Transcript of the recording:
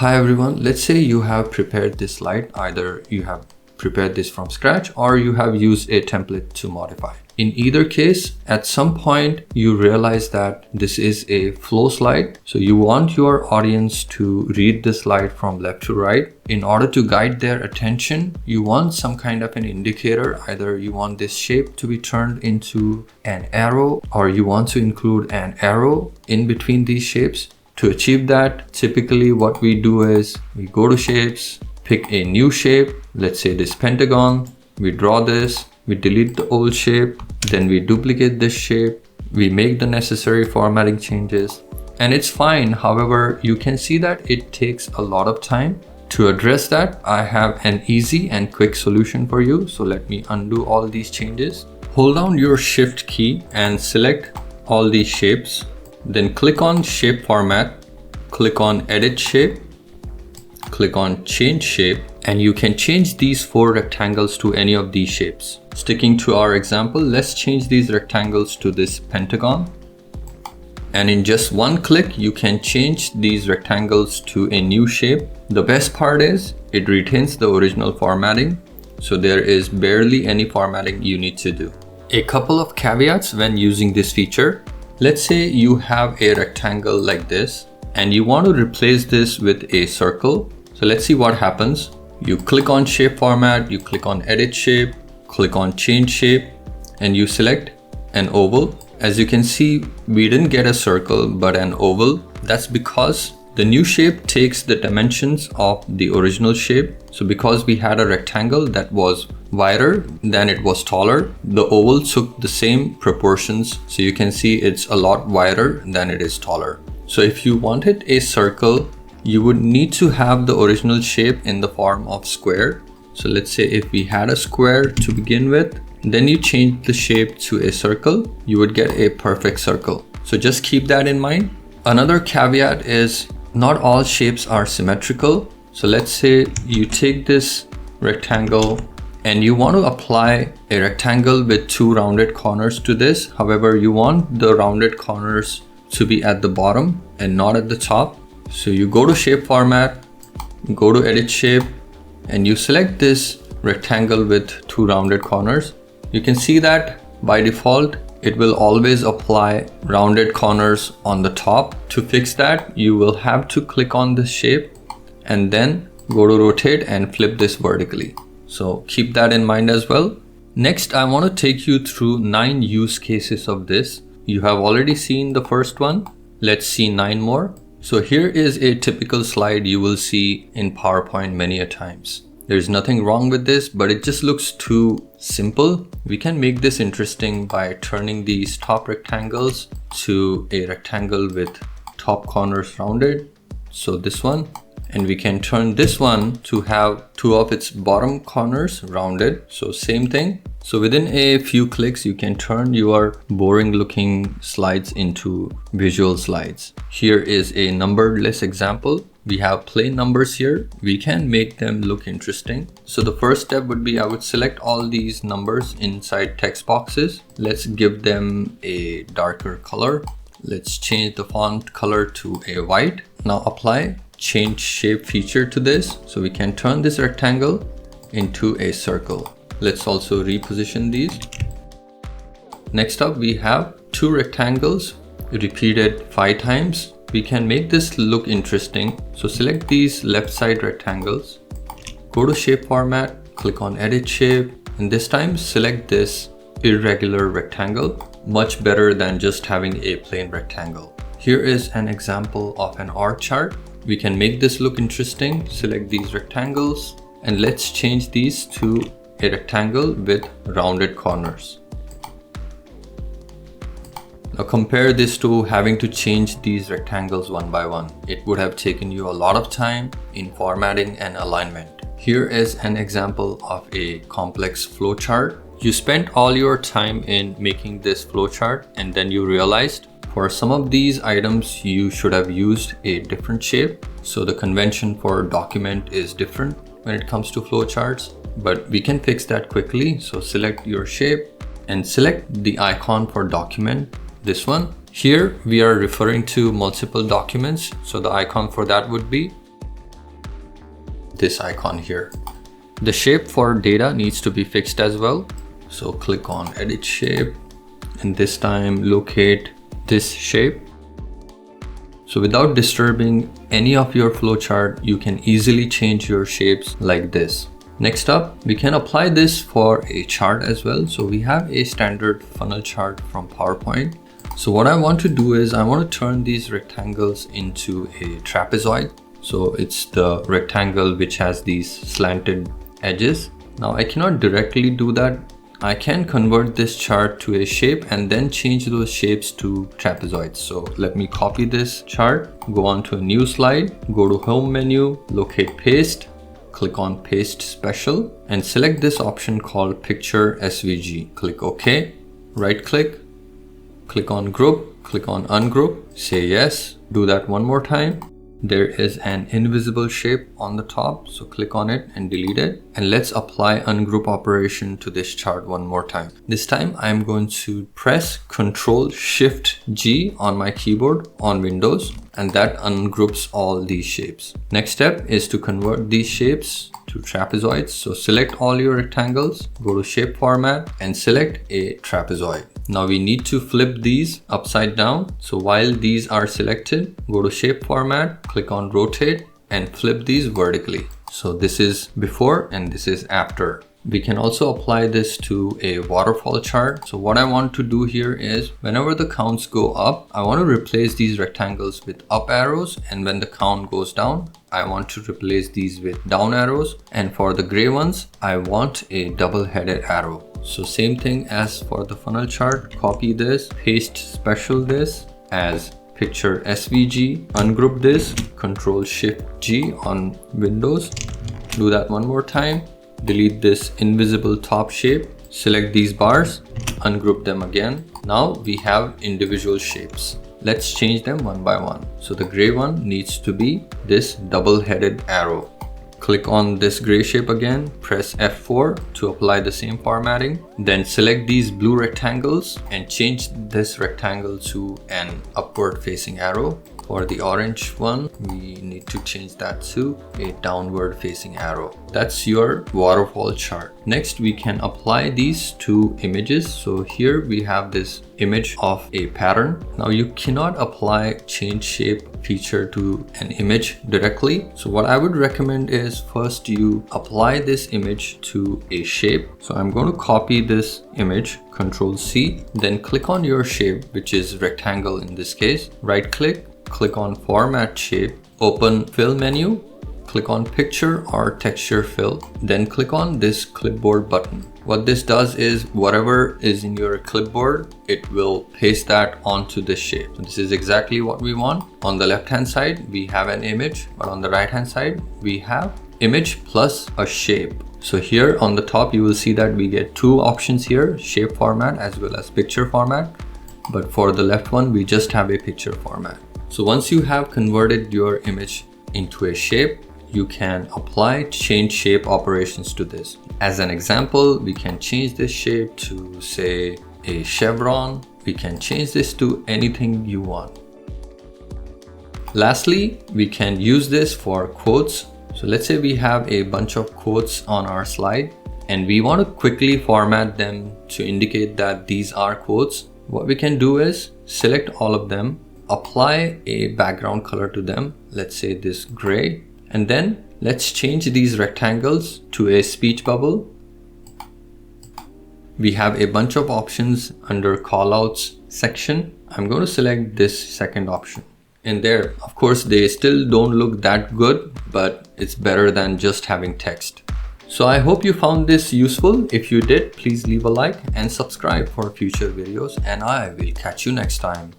Hi everyone, let's say you have prepared this slide. Either you have prepared this from scratch or you have used a template to modify. In either case, at some point you realize that this is a flow slide. So you want your audience to read the slide from left to right. In order to guide their attention, you want some kind of an indicator. Either you want this shape to be turned into an arrow or you want to include an arrow in between these shapes. To achieve that, typically what we do is we go to shapes, pick a new shape, let's say this pentagon, we draw this, we delete the old shape, then we duplicate this shape, we make the necessary formatting changes, and it's fine. However, you can see that it takes a lot of time. To address that, I have an easy and quick solution for you. So let me undo all these changes. Hold down your Shift key and select all these shapes. Then click on Shape Format, click on Edit Shape, click on Change Shape, and you can change these 4 rectangles to any of these shapes. Sticking to our example, let's change these rectangles to this pentagon. And in just one click, you can change these rectangles to a new shape. The best part is it retains the original formatting, so there is barely any formatting you need to do. A couple of caveats when using this feature. Let's say you have a rectangle like this and you want to replace this with a circle. So let's see what happens. You click on Shape Format, you click on Edit Shape, click on Change Shape, and you select an oval. As you can see, we didn't get a circle but an oval. That's because the new shape takes the dimensions of the original shape. So because we had a rectangle that was wider than it was taller, the oval took the same proportions. So you can see it's a lot wider than it is taller. So if you wanted a circle, you would need to have the original shape in the form of square. So let's say if we had a square to begin with, then you change the shape to a circle, you would get a perfect circle. So just keep that in mind. Another caveat is not all shapes are symmetrical. So let's say you take this rectangle and you want to apply a rectangle with 2 rounded corners to this. However, you want the rounded corners to be at the bottom and not at the top. So you go to Shape Format, go to Edit Shape, and you select this rectangle with 2 rounded corners. You can see that by default, it will always apply rounded corners on the top. To fix that, you will have to click on this shape and then go to Rotate and flip this vertically. So keep that in mind as well. Next, I want to take you through 9 use cases of this. You have already seen the first one. Let's see 9 more. So here is a typical slide you will see in PowerPoint many a times. There's nothing wrong with this, but it just looks too simple. We can make this interesting by turning these top rectangles to a rectangle with top corners rounded. So this one, and we can turn this one to have 2 of its bottom corners rounded. So same thing. So within a few clicks, you can turn your boring looking slides into visual slides. Here is a numbered list example. We have plain numbers here. We can make them look interesting. So the first step would be I would select all these numbers inside text boxes. Let's give them a darker color. Let's change the font color to a white. Now apply Change Shape feature to this. So we can turn this rectangle into a circle. Let's also reposition these. Next up, we have 2 rectangles repeated 5 times. We can make this look interesting. So select these left side rectangles, go to Shape Format, click on Edit Shape, and this time select this irregular rectangle. Much better than just having a plain rectangle. Here is an example of an R chart. We can make this look interesting. Select these rectangles and let's change these to a rectangle with rounded corners. Now compare this to having to change these rectangles one by one. It would have taken you a lot of time in formatting and alignment. Here is an example of a complex flowchart. You spent all your time in making this flowchart and then you realized for some of these items you should have used a different shape. So the convention for document is different when it comes to flowcharts, but we can fix that quickly. So select your shape and select the icon for document. This one. Here we are referring to multiple documents, so the icon for that would be this icon here. The shape for data needs to be fixed as well. So click on edit shape and this time locate this shape. So without disturbing any of your flowchart, you can easily change your shapes like this. Next up, we can apply this for a chart as well. So we have a standard funnel chart from PowerPoint. So what I want to do is I want to turn these rectangles into a trapezoid. So it's the rectangle which has these slanted edges. Now I cannot directly do that. I can convert this chart to a shape and then change those shapes to trapezoids. So let me copy this chart, go on to a new slide, go to home menu, locate paste, click on paste special and select this option called picture SVG. Click OK, right click, click on group, click on ungroup, say yes, do that one more time. There is an invisible shape on the top, so click on it and delete it. And let's apply ungroup operation to this chart one more time. This time I'm going to press Ctrl+Shift+G on my keyboard on Windows, and that ungroups all these shapes. Next step is to convert these shapes to trapezoids. So select all your rectangles, go to shape format and select a trapezoid. Now we need to flip these upside down. So while these are selected, go to shape format, click on rotate and flip these vertically. So this is before and this is after. We can also apply this to a waterfall chart. So what I want to do here is whenever the counts go up, I want to replace these rectangles with up arrows, and when the count goes down, I want to replace these with down arrows, and for the gray ones, I want a double-headed arrow. So same thing as for the funnel chart, copy this, paste special this as picture SVG, ungroup this, Ctrl+Shift+G on Windows, do that one more time. Delete this invisible top shape, select these bars, ungroup them again. Now we have individual shapes. Let's change them one by one. So the gray one needs to be this double-headed arrow. Click on this gray shape again, press F4 to apply the same formatting. Then select these blue rectangles and change this rectangle to an upward facing arrow. For the orange one, we need to change that to a downward facing arrow. That's your waterfall chart. Next, we can apply these to images. So here we have this image of a pattern. Now you cannot apply change shape feature to an image directly. So what I would recommend is first you apply this image to a shape. So I'm going to copy this image, Ctrl+C, then click on your shape, which is rectangle in this case, right click, click on format shape, open fill menu, click on picture or texture fill, then click on this clipboard button. What this does is whatever is in your clipboard, it will paste that onto this shape. So this is exactly what we want. On the left hand side, we have an image, but on the right hand side, we have image plus a shape. So here on the top, you will see that we get two options here, shape format as well as picture format. But for the left one, we just have a picture format. So once you have converted your image into a shape, you can apply change shape operations to this. As an example, we can change this shape to say a chevron. We can change this to anything you want. Lastly, we can use this for quotes. So let's say we have a bunch of quotes on our slide and we want to quickly format them to indicate that these are quotes. What we can do is select all of them, apply a background color to them, let's say this gray, and then let's change these rectangles to a speech bubble. We have a bunch of options under callouts section. I'm going to select this second option. And there, of course, they still don't look that good, but it's better than just having text. So I hope you found this useful. If you did, please leave a like and subscribe for future videos, and I will catch you next time.